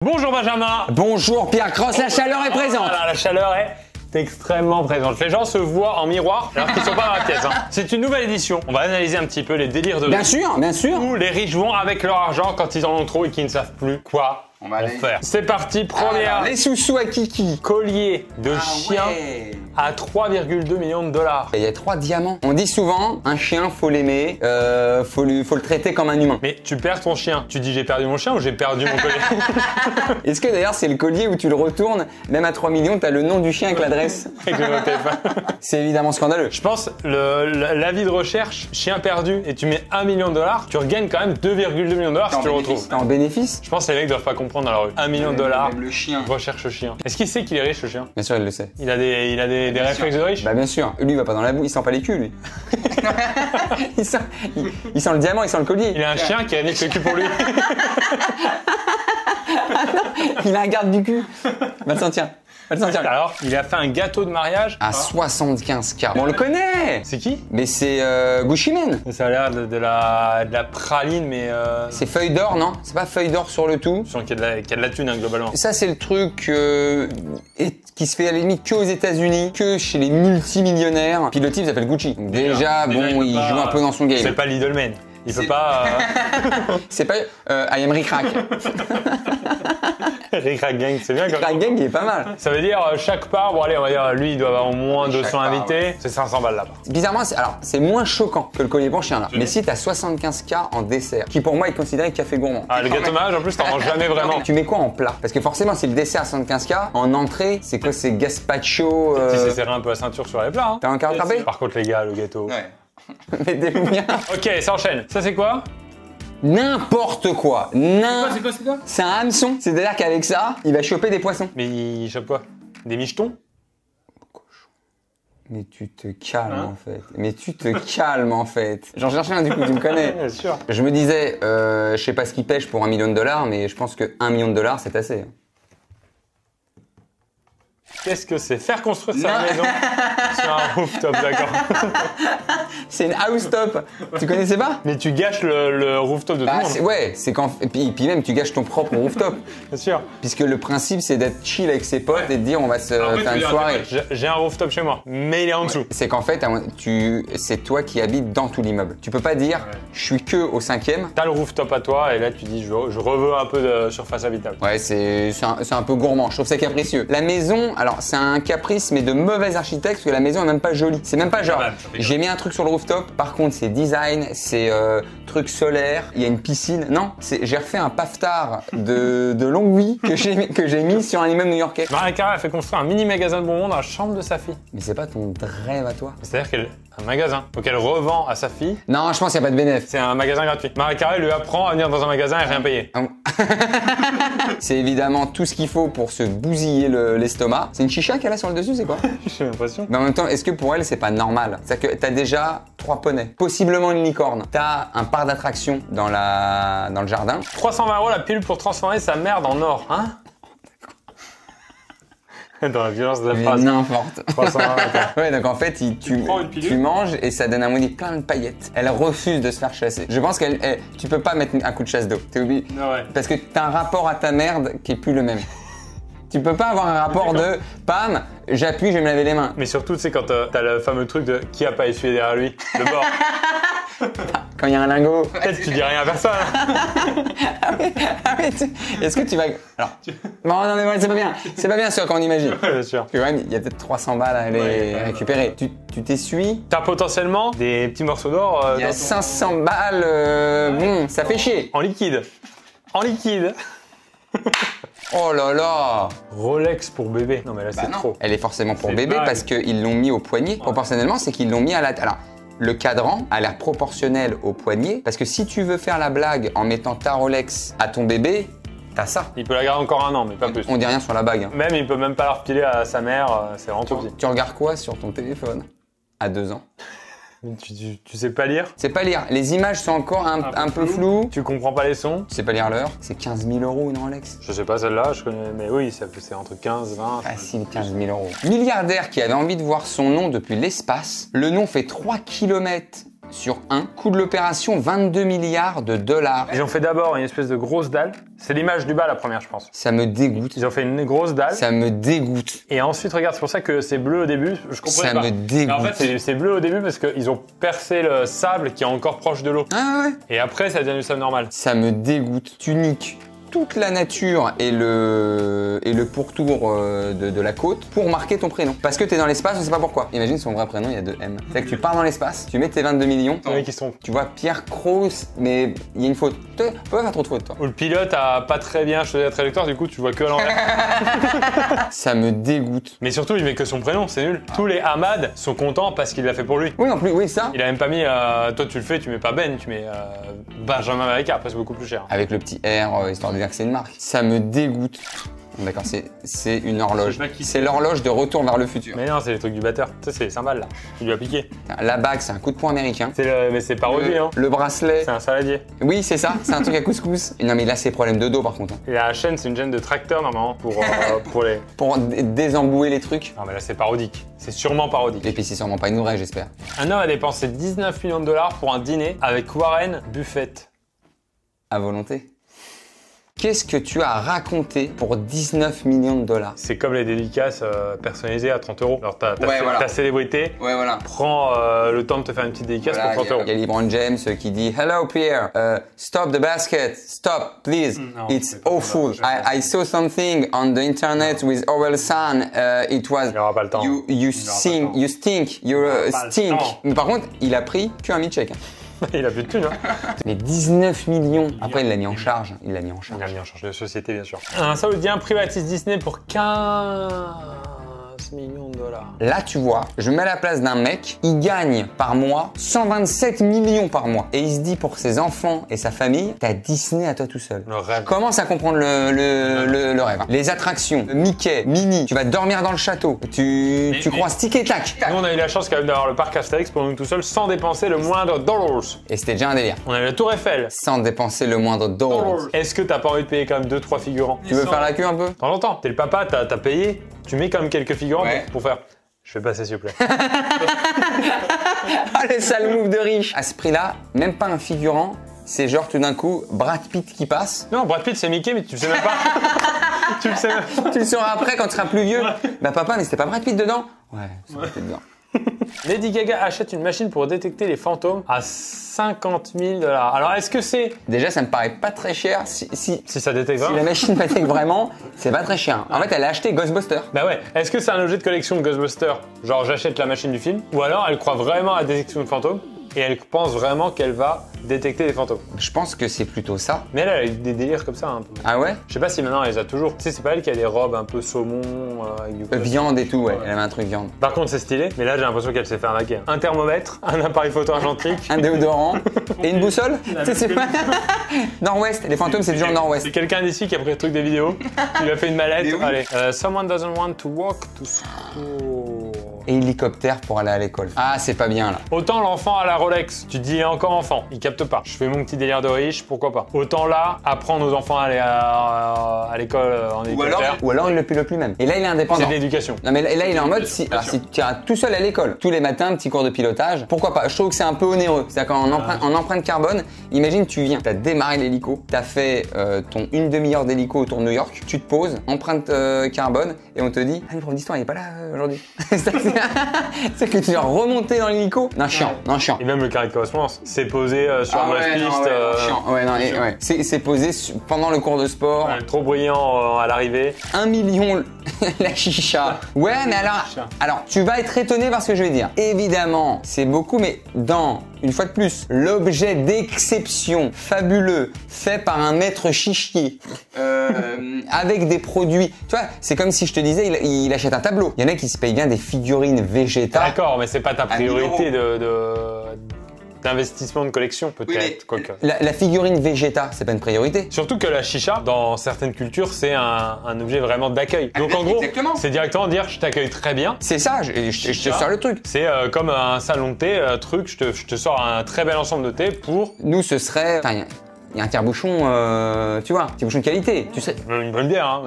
Bonjour Benjamin. Bonjour Pierre Cross, la chaleur est présente. Voilà, la chaleur est extrêmement présente. Les gens se voient en miroir alors qu'ils ne sont pas dans la pièce. C'est une nouvelle édition. On va analyser un petit peu les délires de Bien sûr, bien sûr. où les riches vont avec leur argent quand ils en ont trop et qu'ils ne savent plus quoi en faire. C'est parti, première. Alors, les sous-sous à Kiki. Collier de chien Ouais. à 3,2 millions de dollars. Il y a 3 diamants. On dit souvent, un chien, faut l'aimer, faut le traiter comme un humain. Mais tu perds ton chien. Tu dis j'ai perdu mon chien ou j'ai perdu mon collier? Est-ce que d'ailleurs c'est le collier où tu le retournes, même à 3 millions, t'as le nom du chien avec l'adresse? Avec le numéro de téléphone. C'est évidemment scandaleux. Je pense l'avis de recherche, chien perdu, et tu mets 1 million de dollars, tu regagnes quand même 2,2 millions de dollars si tu le retrouves. T'es en bénéfice? Je pense que les mecs doivent pas comprendre dans la rue. 1 million de dollars, Même le chien. recherche chien. Est-ce qu'il sait qu'il est riche, le chien? Bien sûr, il le sait. Il a des réflexes de riche? Bah bien sûr. Lui, il va pas dans la boue, il sent pas les culs, lui. il sent le diamant, il sent le collier. Il a un chien qui a nique le cul pour lui. Il a un garde du cul. Va le sentir. Va le sentir. Alors, il a fait un gâteau de mariage. À 75K. On le connaît. C'est qui? Mais c'est Gucci Mane. Ça a l'air de la praline, mais C'est feuille d'or, non? C'est pas feuille d'or sur le tout? je sens qu'il y a de la thune, hein, globalement. Ça, c'est le truc qui se fait à la limite que aux États-Unis, que chez les multimillionnaires. Puis le type s'appelle Gucci. Donc déjà, bon, il joue un peu dans son game. C'est pas Lidl Man. Il peut pas. C'est pas I am Rick Rack. Rick Rack Gang, c'est bien comme Rack Gang, il est pas mal. ça veut dire chaque part, bon allez, on va dire lui il doit avoir au moins Chaque 200 part, invités, ouais. c'est 500 balles là-bas. Bizarrement, c'est moins choquant que le collier pour chien là. Mais si t'as 75K en dessert, qui pour moi est considéré café gourmand. Ah, le gâteau mariage en plus t'en manges jamais vraiment. Tu mets quoi en plat? Parce que forcément, si le dessert à 75K, en entrée, c'est quoi? C'est gazpacho. Tu sais serrer un peu la ceinture sur les plats. Hein. T'as encore attrapé? Par contre les gars, le gâteau. Ouais. Mettez-le bien. Ok, ça enchaîne. Ça c'est quoi? N'importe quoi. C'est quoi? C'est un hameçon. C'est-à-dire qu'avec ça, il va choper des poissons. Mais il chope quoi? Des michetons? Mais tu te calmes en fait. Mais tu te calmes en fait. J'en cherchais un du coup, tu me connais. Bien sûr. Je me disais, je sais pas ce qu'il pêche pour 1 million de dollars, mais je pense que 1 million de dollars c'est assez. Qu'est-ce que c'est? Faire construire sa maison sur un rooftop, d'accord. C'est une house top. Tu connaissais pas? Mais tu gâches le rooftop de tout le monde. Ouais, c'est quand. Et puis même tu gâches ton propre rooftop. Bien sûr. Puisque le principe c'est d'être chill avec ses potes et de dire on va se faire une soirée. J'ai un rooftop chez moi, mais il est en dessous. C'est qu'en fait, c'est toi qui habites dans tout l'immeuble. Tu peux pas dire je suis que au 5e. T'as le rooftop à toi et là tu dis je reveux un peu de surface habitable. Ouais, c'est un peu gourmand. Je trouve ça capricieux. La maison, alors c'est un caprice, mais de mauvais architecte, parce que la maison est même pas jolie. C'est même pas genre, j'ai mis un truc sur le rooftop, par contre c'est design, c'est truc solaire, il y a une piscine. Non, j'ai refait un paftard de longue vie que j'ai mis sur un immeuble new-yorkais. Mariah Carey a fait construire un mini magasin de bonbons dans la chambre de sa fille. Mais c'est pas ton rêve à toi? C'est-à-dire qu'elle un magasin, donc elle revend à sa fille. Non, je pense qu'il n'y a pas de bénéfice. C'est un magasin gratuit. Mariah Carey lui apprend à venir dans un magasin et rien payer. C'est évidemment tout ce qu'il faut pour se bousiller l'estomac. C'est une chicha qu'elle a sur le dessus, c'est quoi? J'ai l'impression. Mais en même temps, est-ce que pour elle, c'est pas normal? C'est-à-dire que t'as déjà 3 poneys, possiblement une licorne. T'as un parc d'attractions dans le jardin. 320 € la pilule pour transformer sa merde en or, hein? Dans la violence de la phrase. N'importe. 320 €. Ouais, donc en fait, prends une pilule. tu manges et ça donne un mouni plein de paillettes. Elle refuse de se faire chasser. Je pense tu peux pas mettre un coup de chasse d'eau. T'es obligé. Ah ouais. Parce que t'as un rapport à ta merde qui est plus le même. Tu peux pas avoir un rapport de pam, j'appuie, je vais me laver les mains. Mais surtout, tu sais, quand t'as le fameux truc de qui a pas essuyé derrière lui, le bord. Quand il y a un lingot. Peut-être tu dis rien à personne. Est-ce que tu vas. Alors. Non, mais ouais, c'est pas bien. C'est pas bien ce qu'on imagine. Bien sûr. Parce que quand même, il y a peut-être 300 balles à aller récupérer. Tu t'essuies. T'as potentiellement des petits morceaux d'or. Il y a 500 balles. Bon, ça fait chier. En liquide. En liquide. Oh là là. Rolex pour bébé. Non mais là c'est trop. Elle est forcément pour C'est bébé vague. parce qu'ils l'ont mis au poignet. Proportionnellement, c'est qu'ils l'ont mis à la. Alors, le cadran a l'air proportionnel au poignet parce que si tu veux faire la blague en mettant ta Rolex à ton bébé, t'as ça. Il peut la garder encore un an, mais pas plus. On dit rien sur la bague. Hein. Même il peut même pas la repiler à sa mère, c'est vraiment tout petit. Tu regardes quoi sur ton téléphone à 2 ans? Tu sais pas lire? C'est pas lire. Les images sont encore un peu floues. Tu comprends pas les sons? Tu sais pas lire l'heure. C'est 15 000 € une Rolex. Je sais pas celle-là, je connais, mais oui, c'est entre 15 20. Facile, 15 000 €. Milliardaire qui avait envie de voir son nom depuis l'espace. Le nom fait 3 km sur 1. Coût de l'opération, 22 milliards de dollars. Ils ont fait d'abord une espèce de grosse dalle. C'est l'image du bas la première, je pense. Ça me dégoûte. Ils ont fait une grosse dalle. Ça me dégoûte. Et ensuite, regarde, c'est pour ça que c'est bleu au début. Je comprends pas. Ça me dégoûte. Mais en fait, c'est bleu au début parce qu'ils ont percé le sable qui est encore proche de l'eau. Ah ouais. Et après, ça devient du sable normal. Ça me dégoûte. Tu niques toute la nature et le pourtour de la côte pour marquer ton prénom. Parce que t'es dans l'espace, on sait pas pourquoi. Imagine son vrai prénom, il y a 2 M. C'est que tu pars dans l'espace, tu mets tes 22 millions. Les mecs qui sont... Tu vois Pierre Cross, mais il y a une faute. Tu peux pas faire trop de fautes, toi. Où le pilote a pas très bien choisi la trajectoire, du coup, tu vois que à l'envers. Ça me dégoûte. Mais surtout, il met que son prénom, c'est nul. Tous les Ahmad sont contents parce qu'il l'a fait pour lui. Oui, en plus, oui, ça. Il a même pas mis, toi tu le fais, tu mets pas Ben, tu mets Benjamin America, après c'est beaucoup plus cher. Avec le petit R, histoire de dire que c'est une marque. Ça me dégoûte. D'accord, c'est une horloge. C'est l'horloge de retour vers le futur. Mais non, c'est les trucs du batteur. Tu sais, c'est les cymbales là. Tu lui as piqué. La bague, c'est un coup de poing américain. Mais c'est parodie, hein. Le bracelet. C'est un saladier. Oui, c'est ça, c'est un truc à couscous. Non, mais là, c'est problème de dos par contre. Et la chaîne, c'est une chaîne de tracteur normalement pour les. Pour désembouer les trucs. Non, mais là, c'est parodique. C'est sûrement parodique. Et puis, c'est sûrement pas une vraie, j'espère. Un homme a dépensé 19 millions de dollars pour un dîner avec Warren Buffett. À volonté. Qu'est-ce que tu as raconté pour 19 millions de dollars? C'est comme les dédicaces personnalisées à 30 euros. Alors, ta célébrité prend le temps de te faire une petite dédicace pour 30 euros. Il y a LeBron James qui dit Hello Pierre, stop the basket, stop please, it's awful. I saw something on the internet with Orwell San, it was Il aura pas le temps. you stink, you stink. Mais par contre, il a pris qu'un milkshake. Il a plus de thunes, hein. Mais 19 millions. Après, il l'a mis en charge. Il l'a mis en charge. Il a mis en charge de société, bien sûr. Un Saoudien privatise Disney pour 15 millions de dollars. Là, tu vois, je me mets à la place d'un mec, il gagne par mois 127 millions par mois. Et il se dit pour ses enfants et sa famille, t'as Disney à toi tout seul. Le rêve. Commence à comprendre le rêve. Hein. Les attractions, Mickey, Minnie, tu vas dormir dans le château, tu croises tic et tac. Nous, on a eu la chance quand même d'avoir le parc Astérix pour nous tout seul sans dépenser le moindre dollar. Et c'était déjà un délire. On a eu la Tour Eiffel. Sans dépenser le moindre dollar. Est-ce que t'as pas envie de payer quand même 2-3 figurants? Tu veux faire la queue un peu? Dans longtemps. T'es le papa, t'as payé, tu mets quand même quelques figurants pour faire. Je vais passer s'il vous plaît. Ah, le sale move de riche. À ce prix-là, même pas un figurant, c'est genre tout d'un coup Brad Pitt qui passe. Non, Brad Pitt c'est Mickey, mais tu le sais même pas. Tu le sais même pas. Tu le sauras après quand tu seras plus vieux. Bah papa, mais c'était pas Brad Pitt dedans? Ouais, c'était dedans. Lady Gaga achète une machine pour détecter les fantômes à 50 000 $. Alors est-ce que c'est... Déjà, ça me paraît pas très cher. Si ça détecte la machine détecte vraiment, c'est pas très cher. En fait, elle a acheté Ghostbusters. Bah ouais. Est-ce que c'est un objet de collection de Ghostbusters? Genre j'achète la machine du film? Ou alors elle croit vraiment à la détection de fantômes et elle pense vraiment qu'elle va détecter les fantômes? Je pense que c'est plutôt ça. Mais elle a eu des délires comme ça un peu. Ah ouais? Je sais pas si maintenant elle les a toujours. Tu sais, c'est pas elle qui a des robes un peu saumon avec du viande et tout, ouais. Elle avait un truc viande. Par contre, c'est stylé, mais là j'ai l'impression qu'elle s'est fait arnaquer. Un thermomètre, un appareil photo argentique, un déodorant et une boussole. C'est pas... Nord-Ouest, les fantômes c'est toujours Nord-Ouest. C'est quelqu'un d'ici qui a pris le truc des vidéos, qui lui a fait une mallette. Allez, someone doesn't want to walk to school. Et hélicoptère pour aller à l'école. Ah, c'est pas bien là. Autant l'enfant à la Rolex, tu te dis il est encore enfant, il capte pas. Je fais mon petit délire de riche, pourquoi pas. Autant là, apprendre aux enfants à aller à l'école en hélicoptère. Ou alors il le pilote lui-même. Et là il est indépendant. C'est de l'éducation. Non mais là il est en mode si tu iras tout seul à l'école, tous les matins, petit cours de pilotage, pourquoi pas. Je trouve que c'est un peu onéreux. C'est-à-dire qu'en empreinte carbone, imagine tu viens, t'as démarré l'hélico, t'as fait ton une demi-heure d'hélico autour de New York, tu te poses, empreinte carbone, et on te dit ah le prof d'histoire il est pas là aujourd'hui. C'est que tu dois remonter dans l'hélico. Non, chiant. Et même le carré de correspondance, c'est posé sur une mauvaise piste. C'est posé pendant le cours de sport. Trop brillant à l'arrivée. 1 million la chicha. Ouais, mais alors, tu vas être étonné par ce que je vais dire. Évidemment, c'est beaucoup, mais une fois de plus, l'objet d'exception fabuleux fait par un maître chichier avec des produits. Tu vois, c'est comme si je te disais, il achète un tableau. Il y en a qui se payent bien des figurines végétales. D'accord, mais c'est pas ta priorité d'investissement de collection peut-être. Oui, la figurine Vegeta, c'est pas une priorité. Surtout que la chicha, dans certaines cultures, c'est un objet vraiment d'accueil. Donc en gros, c'est directement dire je t'accueille très bien. C'est ça, je te sors le truc. C'est comme un salon de thé, je te sors un très bel ensemble de thé pour... Nous, ce serait... il y a un tire-bouchon, tu vois, tire-bouchon de qualité, tu sais. Une bonne bière, hein.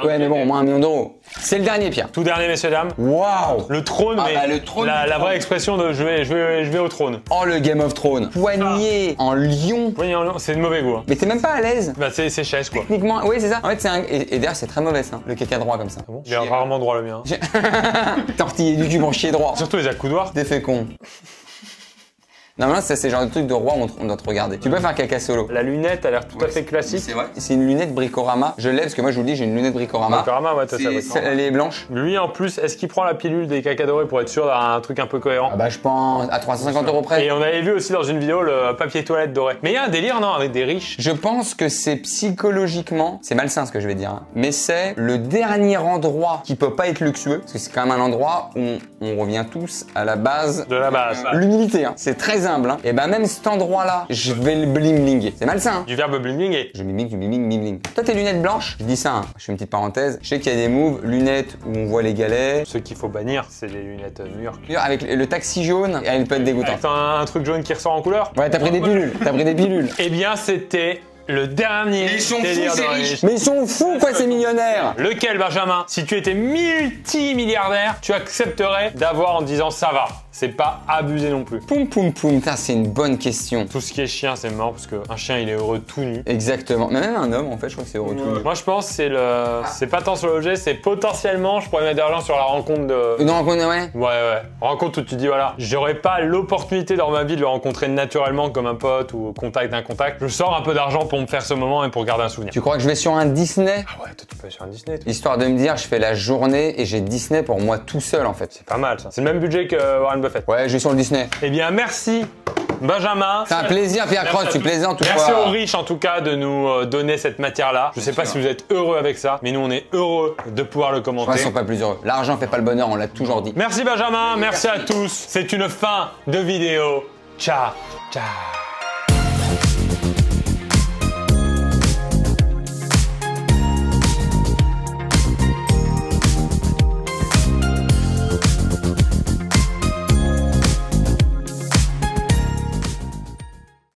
Ouais, mais bon, au moins 1 million d'euros. C'est le dernier, Pierre. Tout dernier, messieurs, dames. Waouh! Le trône, mais bah, le trône la vraie expression de je vais au trône. Oh, le Game of Thrones. Poignée en lion. Oui, c'est de mauvais goût. Hein. Mais t'es même pas à l'aise. Bah, c'est chaise, quoi. Techniquement, oui, c'est ça. En fait, c'est un. Et d'ailleurs, c'est très mauvais, ça. Le caca droit comme ça. Ah bon, il est rarement droit, le mien. Tortillé du cul pour chier droit. Surtout les accoudoirs. T'es fait con. Non, là, c'est le genre de truc de roi où on doit te regarder. Tu peux faire caca solo. La lunette a l'air tout à fait classique. C'est vrai. C'est une lunette Bricorama. Je l'ai parce que moi, je vous le dis, j'ai une lunette Bricorama. Bricorama, ouais, t'as ça. Elle est blanche. Lui, en plus, est-ce qu'il prend la pilule des caca dorés pour être sûr d'avoir un truc un peu cohérent? Ah bah, je pense à 350 € près. Et on avait vu aussi dans une vidéo le papier toilette doré. Mais il y a un délire, non, avec des riches. Je pense que c'est psychologiquement, c'est malsain ce que je vais dire, hein, mais c'est le dernier endroit qui peut pas être luxueux, parce que c'est quand même un endroit où on revient tous à la base. De la base. L'humilité, hein. C'est très humble. Hein. Et ben même cet endroit-là, je vais le bling-blinguer. C'est malsain. Hein. Du verbe bling-blinguer. Je bling, du bling, bling. Toi, tes lunettes blanches, je dis ça, hein. Je fais une petite parenthèse. Je sais qu'il y a des moves, lunettes où on voit les galets. Ce qu'il faut bannir, c'est les lunettes New York. Avec le taxi jaune, elle peut être dégoûtante. Avec un truc jaune qui ressort en couleur. Ouais, t'as pris des pilules. T'as pris des pilules. Eh bien, c'était le dernier délire de riche. Mais ils sont fous, quoi, ces millionnaires. Lequel, Benjamin, si tu étais multimilliardaire, tu accepterais d'avoir en disant ça va? C'est pas abusé non plus. Poum poum poum, c'est une bonne question. Tout ce qui est chien, c'est mort parce qu'un chien, il est heureux tout nu. Exactement. Mais même un homme, en fait, je crois que c'est heureux tout nu. Moi, je pense que c'est pas tant sur l'objet, c'est potentiellement, je pourrais mettre de l'argent sur la rencontre de. Une rencontre, ouais. Ouais. Rencontre où tu dis voilà, j'aurais pas l'opportunité dans ma vie de le rencontrer naturellement comme un pote ou au contact d'un contact. Je sors un peu d'argent pour me faire ce moment et pour garder un souvenir. Tu crois que je vais sur un Disney? Ah ouais, toi, tu peux aller sur un Disney. Toi. Histoire de me dire, je fais la journée et j'ai Disney pour moi tout seul, en fait. C'est pas mal ça. C'est le même budget que Warren Buffett. Ouais, je vais sur le Disney. Eh bien, merci. Benjamin. C'est un plaisir, Pierre Cross, tu plaisantes tout ça. Merci aux riches en tout cas de nous donner cette matière-là. Je sais pas si vous êtes heureux avec ça, mais nous on est heureux de pouvoir le commenter. Ils sont pas plus heureux. L'argent fait pas le bonheur, on l'a toujours dit. Merci Benjamin, merci à tous. C'est une fin de vidéo. Ciao, ciao.